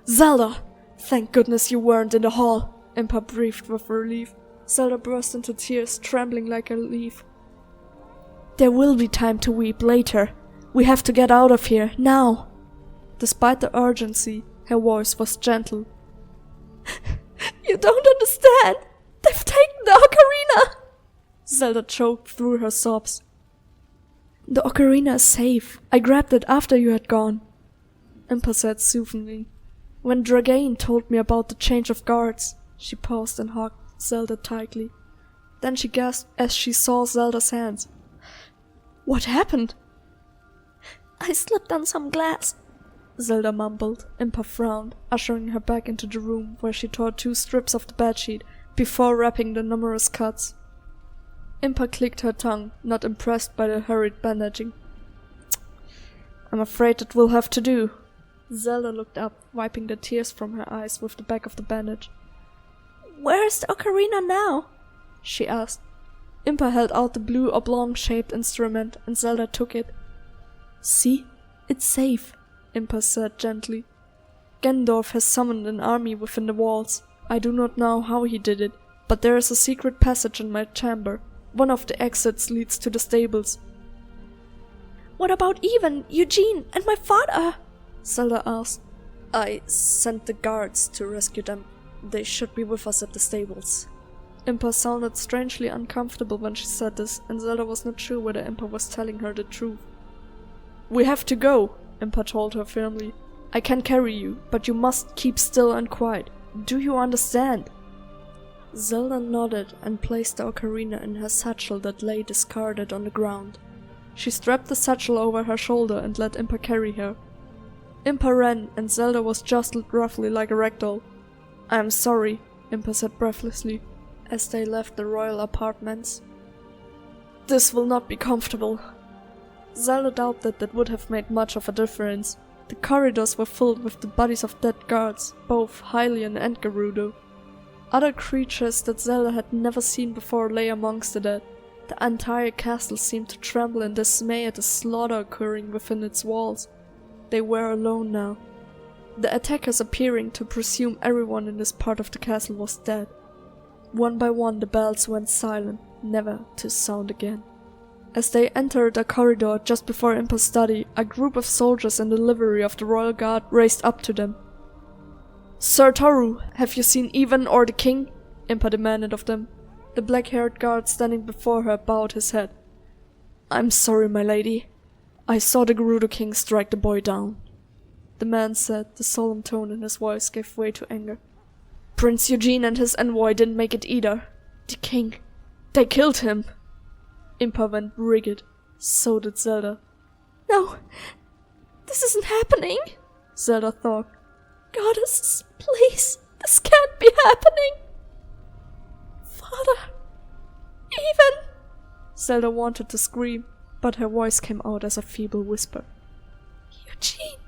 Zelda! Thank goodness you weren't in the hall, Impa breathed with relief. Zelda burst into tears, trembling like a leaf. There will be time to weep later. We have to get out of here, now. Despite the urgency, her voice was gentle. You don't understand! They've taken the ocarina! Zelda choked through her sobs. The ocarina is safe. I grabbed it after you had gone, Impa said soothingly. When Dragain told me about the change of guards, she paused and hugged Zelda tightly. Then she gasped as she saw Zelda's hands. What happened? I slipped on some glass, Zelda mumbled. Impa frowned, ushering her back into the room where she tore 2 strips of the bedsheet before wrapping the numerous cuts. Impa clicked her tongue, not impressed by the hurried bandaging. I'm afraid that will have to do. Zelda looked up, wiping the tears from her eyes with the back of the bandage. Where is the ocarina now? She asked. Impa held out the blue oblong-shaped instrument and Zelda took it. See? It's safe, Impa said gently. Ganondorf has summoned an army within the walls. I do not know how he did it. but there is a secret passage in my chamber. One of the exits leads to the stables. What about Ewan, Eugene, and my father? Zelda asked. I sent the guards to rescue them. They should be with us at the stables. Impa sounded strangely uncomfortable when she said this, and Zelda was not sure whether Impa was telling her the truth. We have to go, Impa told her firmly. I can carry you, but you must keep still and quiet. Do you understand? Zelda nodded and placed the ocarina in her satchel that lay discarded on the ground. She strapped the satchel over her shoulder and let Impa carry her. Impa ran, and Zelda was jostled roughly like a ragdoll. I am sorry, Impa said breathlessly, as they left the royal apartments. This will not be comfortable. Zelda doubted that would have made much of a difference. The corridors were filled with the bodies of dead guards, both Hylian and Gerudo. Other creatures that Zelda had never seen before lay amongst the dead. The entire castle seemed to tremble in dismay at the slaughter occurring within its walls. They were alone now. The attackers appearing to presume everyone in this part of the castle was dead. One by one the bells went silent, never to sound again. As they entered a corridor just before Impa's study, a group of soldiers in the livery of the royal guard raced up to them. Sir Toru, have you seen Ewan or the king? Impa demanded of them. The black-haired guard standing before her bowed his head. I'm sorry, my lady. I saw the Gerudo King strike the boy down. The man said, the solemn tone in his voice gave way to anger. Prince Eugene and his envoy didn't make it either. The king. They killed him. Impa went rigid. So did Zelda. No, this isn't happening, Zelda thought. Goddesses, please, this can't be happening. Father, Ewan. Zelda wanted to scream, but her voice came out as a feeble whisper. Eugene.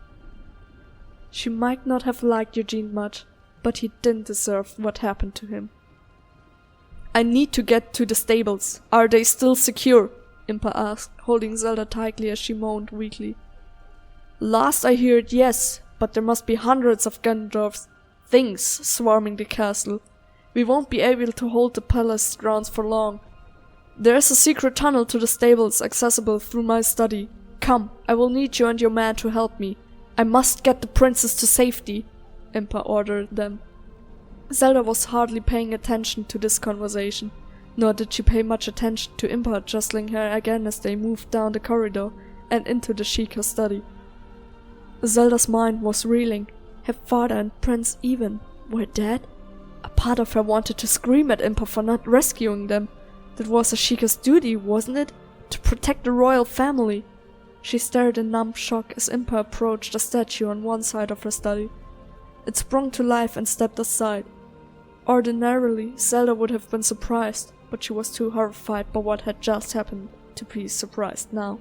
She might not have liked Eugene much, but he didn't deserve what happened to him. I need to get to the stables. Are they still secure? Impa asked, holding Zelda tightly as she moaned weakly. Last I heard, yes, but there must be hundreds of Ganondorf's things swarming the castle. We won't be able to hold the palace grounds for long. There is a secret tunnel to the stables accessible through my study. Come, I will need you and your man to help me. I must get the princess to safety, Impa ordered them. Zelda was hardly paying attention to this conversation, nor did she pay much attention to Impa jostling her again as they moved down the corridor and into the Sheikah's study. Zelda's mind was reeling. Her father and Prince Ewan were dead? A part of her wanted to scream at Impa for not rescuing them. That was a Sheikah's duty, wasn't it? To protect the royal family. She stared in numb shock as Impa approached a statue on one side of her study. It sprung to life and stepped aside. Ordinarily, Zelda would have been surprised, but she was too horrified by what had just happened to be surprised now.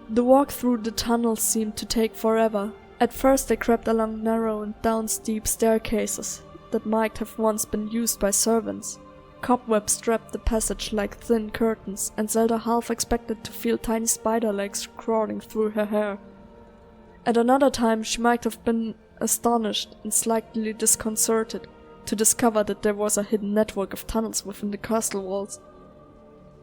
The walk through the tunnel seemed to take forever. At first they crept along narrow and down steep staircases that might have once been used by servants. Cobwebs wrapped the passage like thin curtains, and Zelda half expected to feel tiny spider legs crawling through her hair. At another time she might have been astonished and slightly disconcerted to discover that there was a hidden network of tunnels within the castle walls.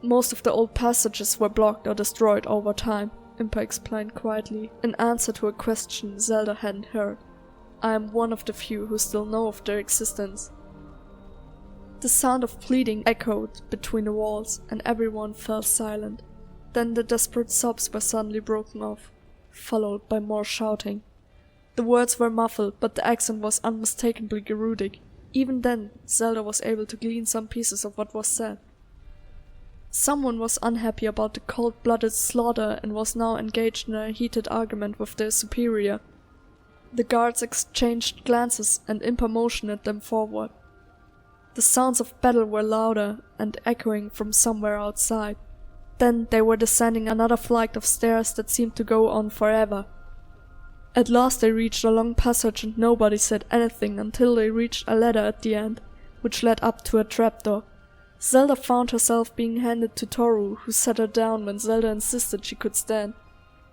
Most of the old passages were blocked or destroyed over time, Impa explained quietly, in answer to a question Zelda hadn't heard. I am one of the few who still know of their existence. The sound of pleading echoed between the walls, and everyone fell silent. Then the desperate sobs were suddenly broken off, followed by more shouting. The words were muffled, but the accent was unmistakably Gerudic. Even then, Zelda was able to glean some pieces of what was said. Someone was unhappy about the cold-blooded slaughter and was now engaged in a heated argument with their superior. The guards exchanged glances and Impa motioned them forward. The sounds of battle were louder and echoing from somewhere outside. Then they were descending another flight of stairs that seemed to go on forever. At last they reached a long passage and nobody said anything until they reached a ladder at the end, which led up to a trapdoor. Zelda found herself being handed to Toru, who set her down when Zelda insisted she could stand,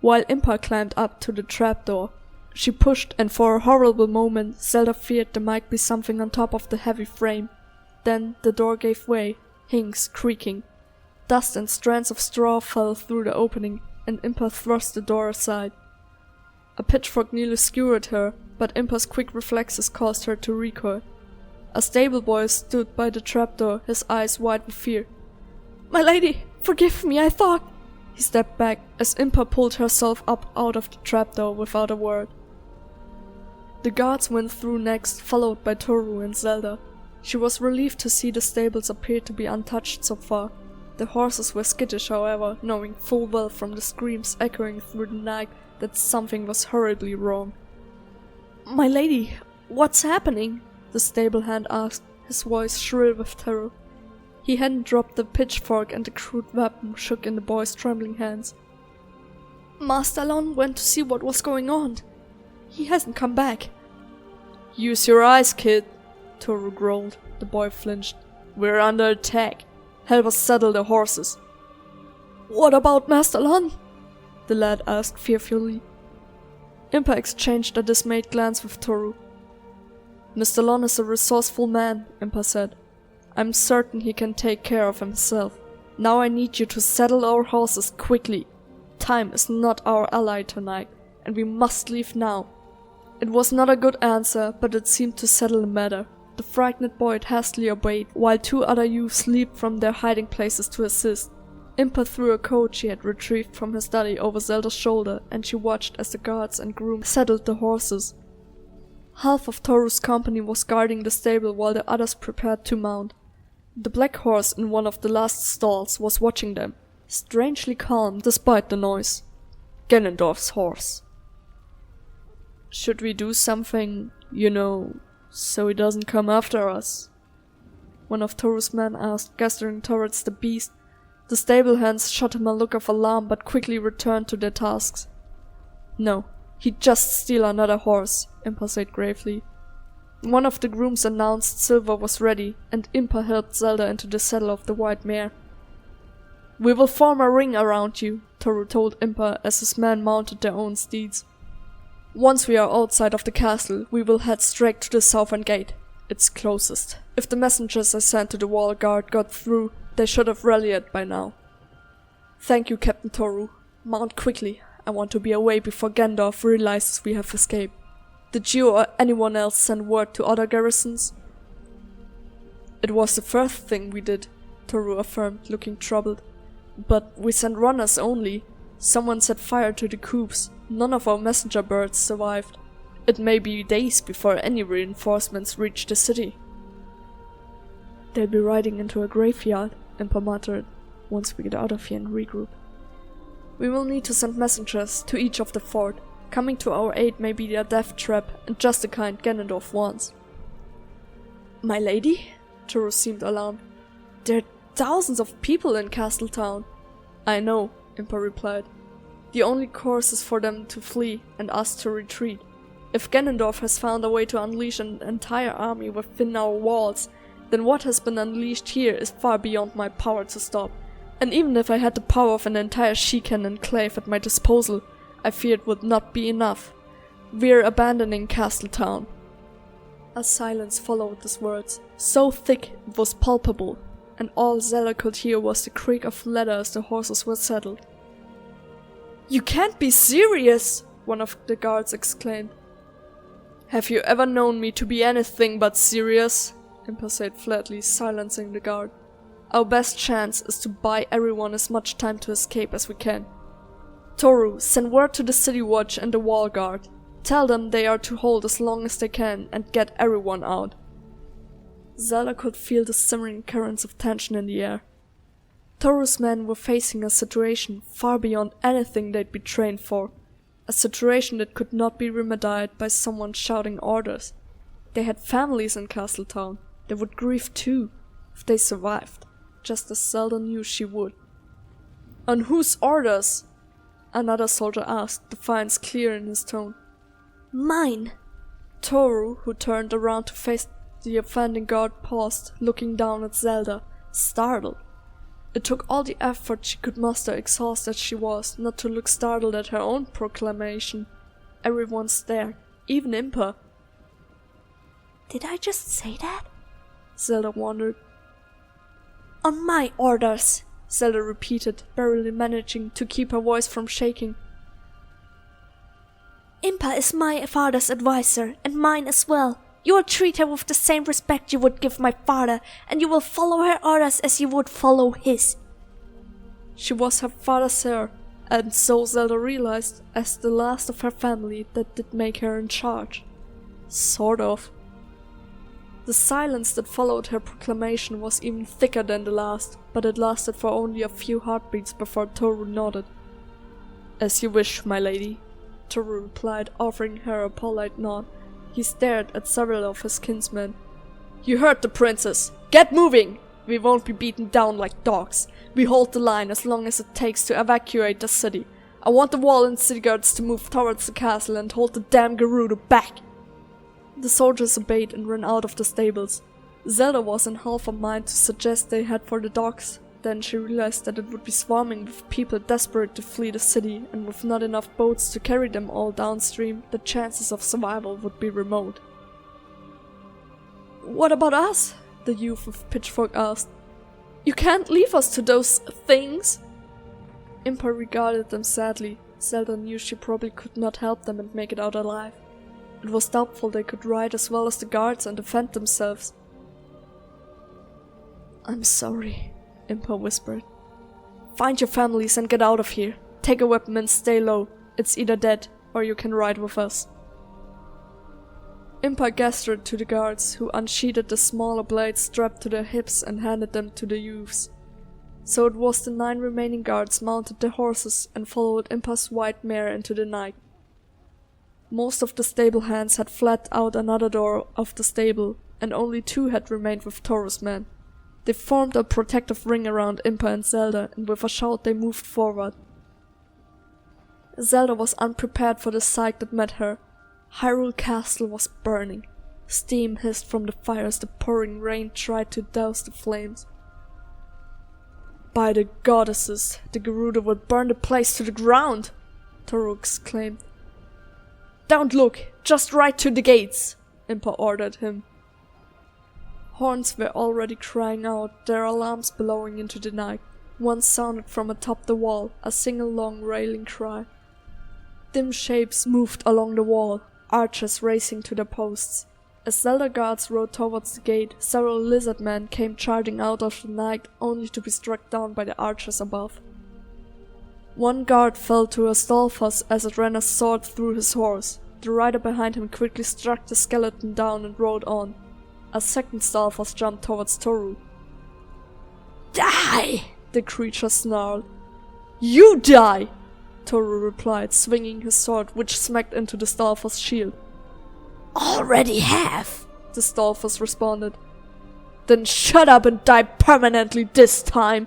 while Impa climbed up to the trapdoor. She pushed, and for a horrible moment Zelda feared there might be something on top of the heavy frame. Then the door gave way, hinges creaking. Dust and strands of straw fell through the opening, and Impa thrust the door aside. A pitchfork nearly skewered her, but Impa's quick reflexes caused her to recoil. A stable boy stood by the trapdoor, his eyes wide with fear. "My lady, forgive me, I thought—" He stepped back as Impa pulled herself up out of the trapdoor without a word. The guards went through next, followed by Toru and Zelda. She was relieved to see the stables appeared to be untouched so far. The horses were skittish, however, knowing full well from the screams echoing through the night that something was horribly wrong. "My lady, what's happening?" the stable hand asked, his voice shrill with terror. He hadn't dropped the pitchfork and the crude weapon shook in the boy's trembling hands. "Master Lon went to see what was going on. He hasn't come back." "Use your eyes, kid," Toru growled. The boy flinched. "We're under attack. Help us saddle the horses." "What about Master Lon?" the lad asked fearfully. Impa exchanged a dismayed glance with Toru. "Mr. Lon is a resourceful man," Impa said. "I'm certain he can take care of himself. Now I need you to saddle our horses quickly. Time is not our ally tonight, and we must leave now." It was not a good answer, but it seemed to settle the matter. The frightened boy hastily obeyed, while two other youths leaped from their hiding places to assist. Impa threw a coat she had retrieved from her study over Zelda's shoulder, and she watched as the guards and grooms saddled the horses. Half of Toru's company was guarding the stable while the others prepared to mount. The black horse in one of the last stalls was watching them, strangely calm despite the noise. Ganondorf's horse. "Should we do something, so he doesn't come after us?" one of Toru's men asked, gesturing towards the beast. The stable hands shot him a look of alarm but quickly returned to their tasks. "No, he'd just steal another horse," Impa said gravely. One of the grooms announced silver was ready, and Impa helped Zelda into the saddle of the white mare. "We will form a ring around you," Toru told Impa as his men mounted their own steeds. "Once we are outside of the castle, we will head straight to the southern gate. It's closest. If the messengers I sent to the wall guard got through, they should have rallied by now." "Thank you, Captain Toru. Mount quickly. I want to be away before Ganondorf realizes we have escaped. Did you or anyone else send word to other garrisons?" "It was the first thing we did," Toru affirmed, looking troubled. "But we sent runners only. Someone set fire to the coops. None of our messenger birds survived. It may be days before any reinforcements reach the city." "They'll be riding into a graveyard," Impa muttered, "once we get out of here and regroup. We will need to send messengers to each of the fort. Coming to our aid may be a death trap, and just the kind Ganondorf wants." "My lady?" Toru seemed alarmed. "There are thousands of people in Castletown." "I know," Impa replied. "The only course is for them to flee and us to retreat. If Ganondorf has found a way to unleash an entire army within our walls, then what has been unleashed here is far beyond my power to stop. And even if I had the power of an entire Sheikah enclave at my disposal, I fear it would not be enough. We're abandoning Castletown." A silence followed these words, so thick it was palpable, and all Zelda could hear was the creak of leather as the horses were saddled. "You can't be serious!" one of the guards exclaimed. "Have you ever known me to be anything but serious?" Impa said flatly, silencing the guard. "Our best chance is to buy everyone as much time to escape as we can. Toru, send word to the city watch and the wall guard. Tell them they are to hold as long as they can and get everyone out." Zelda could feel the simmering currents of tension in the air. Toru's men were facing a situation far beyond anything they'd be trained for. A situation that could not be remedied by someone shouting orders. They had families in Castletown. They would grieve too, if they survived, just as Zelda knew she would. "On whose orders?" another soldier asked, defiance clear in his tone. "Mine." Toru, who turned around to face the offending guard, paused, looking down at Zelda, startled. It took all the effort she could muster, exhausted as she was, not to look startled at her own proclamation. Everyone stared, even Impa. "Did I just say that?" Zelda wondered. On my orders. Zelda repeated, barely managing to keep her voice from shaking. Impa is my father's advisor, and mine as well. You will treat her with the same respect you would give my father, and you will follow her orders as you would follow his. She was her father's heir, and so Zelda realized, as the last of her family, that did make her in charge. Sort of. The silence that followed her proclamation was even thicker than the last, but it lasted for only a few heartbeats before Toru nodded. "As you wish, my lady," Toru replied, offering her a polite nod. He stared at several of his kinsmen. "You heard the princess! Get moving! We won't be beaten down like dogs. We hold the line as long as it takes to evacuate the city. I want the wall and city guards to move towards the castle and hold the damn Gerudo back." The soldiers obeyed and ran out of the stables. Zelda was in half a mind to suggest they head for the docks. Then she realized that it would be swarming with people desperate to flee the city, and with not enough boats to carry them all downstream, the chances of survival would be remote. "What about us?" the youth with pitchfork asked. "You can't leave us to those things." Impa regarded them sadly. Zelda knew she probably could not help them and make it out alive. It was doubtful they could ride as well as the guards and defend themselves. "I'm sorry," Impa whispered. "Find your families and get out of here. Take a weapon and stay low. It's either that, or you can ride with us." Impa gestured to the guards, who unsheathed the smaller blades strapped to their hips and handed them to the youths. So it was the 9 remaining guards mounted their horses and followed Impa's white mare into the night. Most of the stable hands had fled out another door of the stable, and only 2 had remained with Toru's men. They formed a protective ring around Impa and Zelda, and with a shout they moved forward. Zelda was unprepared for the sight that met her. Hyrule Castle was burning. Steam hissed from the fires, the pouring rain tried to douse the flames. "By the goddesses, the Gerudo will burn the place to the ground!" Toru exclaimed. "Don't look! Just ride to the gates!" Impa ordered him. Horns were already crying out, their alarms bellowing into the night. One sounded from atop the wall, a single long railing cry. Dim shapes moved along the wall, archers racing to their posts. As Zelda guards rode towards the gate, several lizard men came charging out of the night, only to be struck down by the archers above. One guard fell to Astolphos as it ran a sword through his horse. The rider behind him quickly struck the skeleton down and rode on. A second Stalfos jumped towards Toru. "Die!" the creature snarled. "You die!" Toru replied, swinging his sword, which smacked into the Stalfos' shield. "Already have!" the Stalfos responded. "Then shut up and die permanently this time!"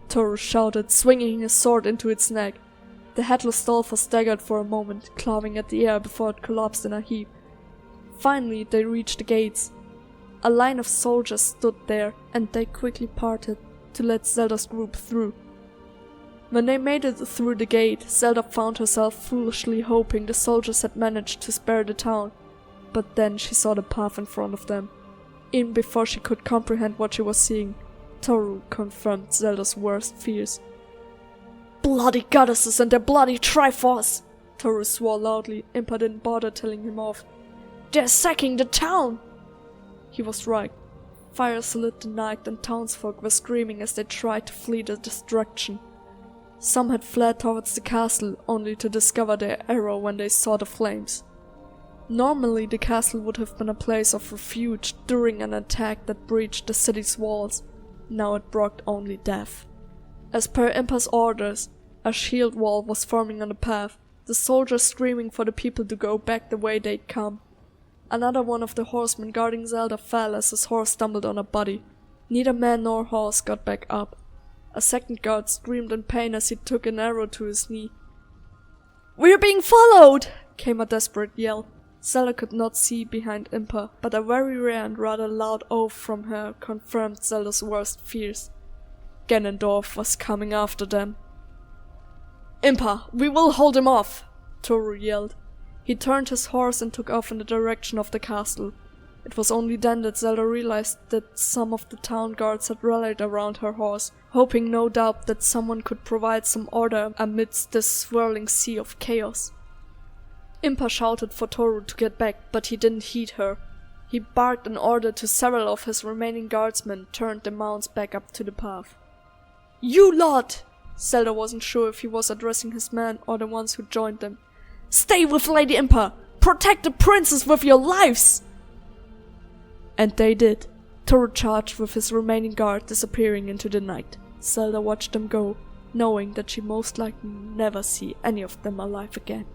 Toru shouted, swinging his sword into its neck. The headless Stalfos staggered for a moment, clawing at the air before it collapsed in a heap. Finally, they reached the gates. A line of soldiers stood there, and they quickly parted to let Zelda's group through. When they made it through the gate, Zelda found herself foolishly hoping the soldiers had managed to spare the town. But then she saw the path in front of them. Even before she could comprehend what she was seeing, Toru confirmed Zelda's worst fears. "Bloody goddesses and their bloody Triforce!" Toru swore loudly. Impa didn't bother telling him off. "They're sacking the town!" He was right. Fires lit the night and townsfolk were screaming as they tried to flee the destruction. Some had fled towards the castle, only to discover their error when they saw the flames. Normally the castle would have been a place of refuge during an attack that breached the city's walls. Now it brought only death. As per Impa's orders, a shield wall was forming on the path, the soldiers screaming for the people to go back the way they'd come. Another one of the horsemen guarding Zelda fell as his horse stumbled on a body. Neither man nor horse got back up. A second guard screamed in pain as he took an arrow to his knee. "We're being followed!" came a desperate yell. Zelda could not see behind Impa, but a very rare and rather loud oath from her confirmed Zelda's worst fears. Ganondorf was coming after them. "Impa, we will hold him off!" Toru yelled. He turned his horse and took off in the direction of the castle. It was only then that Zelda realized that some of the town guards had rallied around her horse, hoping no doubt that someone could provide some order amidst this swirling sea of chaos. Impa shouted for Toru to get back, but he didn't heed her. He barked an order to several of his remaining guardsmen, turned the mounts back up to the path. "You lot!" Zelda wasn't sure if he was addressing his men or the ones who joined them. "Stay with Lady Impa! Protect the princess with your lives!" And they did. Toru charged with his remaining guard, disappearing into the night. Zelda watched them go, knowing that she most likely never see any of them alive again.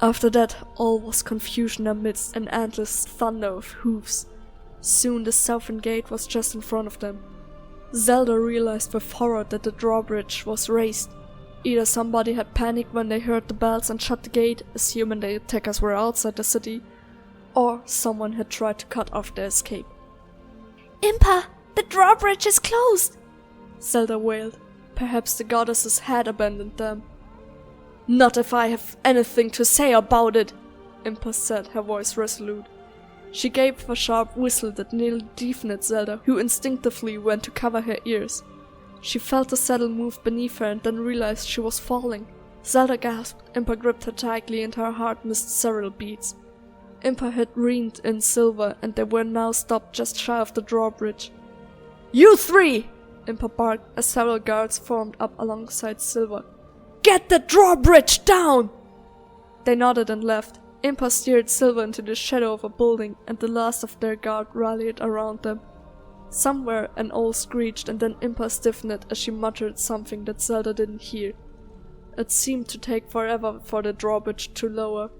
After that, all was confusion amidst an endless thunder of hoofs. Soon the southern gate was just in front of them. Zelda realized with horror that the drawbridge was raised. Either somebody had panicked when they heard the bells and shut the gate, assuming the attackers were outside the city, or someone had tried to cut off their escape. Impa, the drawbridge is closed! Zelda wailed. Perhaps the goddesses had abandoned them. "Not if I have anything to say about it," Impa said, her voice resolute. She gave a sharp whistle that nearly deafened Zelda, who instinctively went to cover her ears. She felt the saddle move beneath her and then realized she was falling. Zelda gasped. Impa gripped her tightly and her heart missed several beats. Impa had reigned in silver and they were now stopped just shy of the drawbridge. "You three!" Impa barked as several guards formed up alongside Silver. "Get the drawbridge down!" They nodded and left. Impa steered Silver into the shadow of a building and the last of their guard rallied around them. Somewhere an owl screeched and then Impa stiffened as she muttered something that Zelda didn't hear. It seemed to take forever for the drawbridge to lower.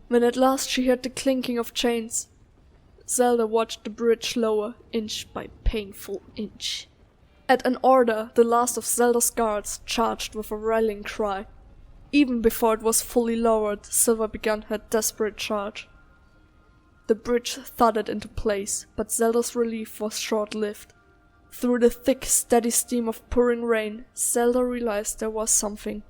When at last she heard the clinking of chains, Zelda watched the bridge lower, inch by painful inch. At an order, the last of Zelda's guards charged with a rallying cry. Even before it was fully lowered, Silver began her desperate charge. The bridge thudded into place, but Zelda's relief was short-lived. Through the thick, steady steam of pouring rain, Zelda realized there was something.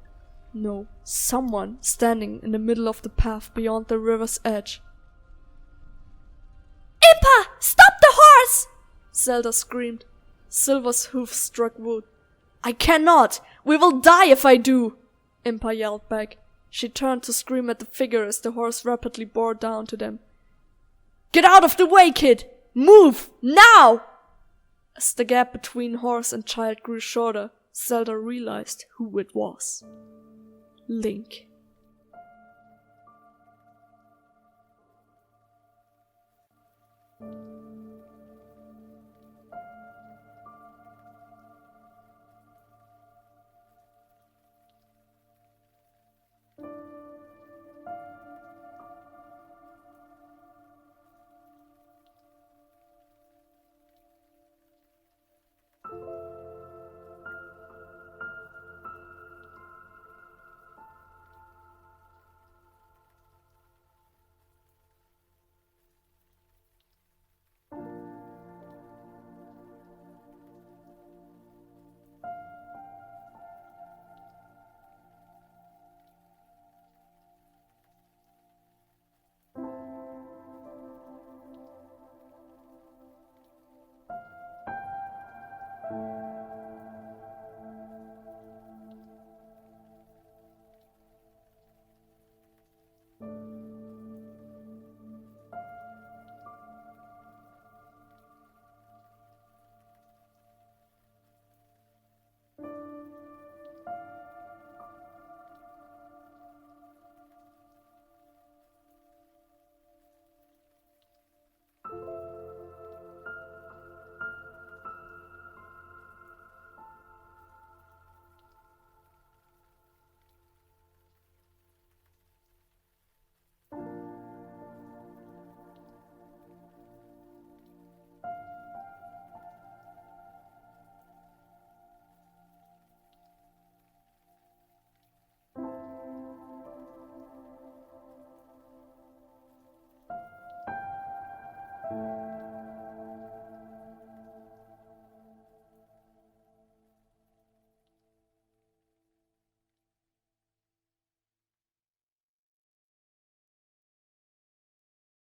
No, someone standing in the middle of the path beyond the river's edge. Impa, stop the horse! Zelda screamed. Silver's hoofs struck wood. "I cannot! We will die if I do!" Impa yelled back. She turned to scream at the figure as the horse rapidly bore down to them. "Get out of the way, kid! Move! Now!" As the gap between horse and child grew shorter, Zelda realized who it was. Link.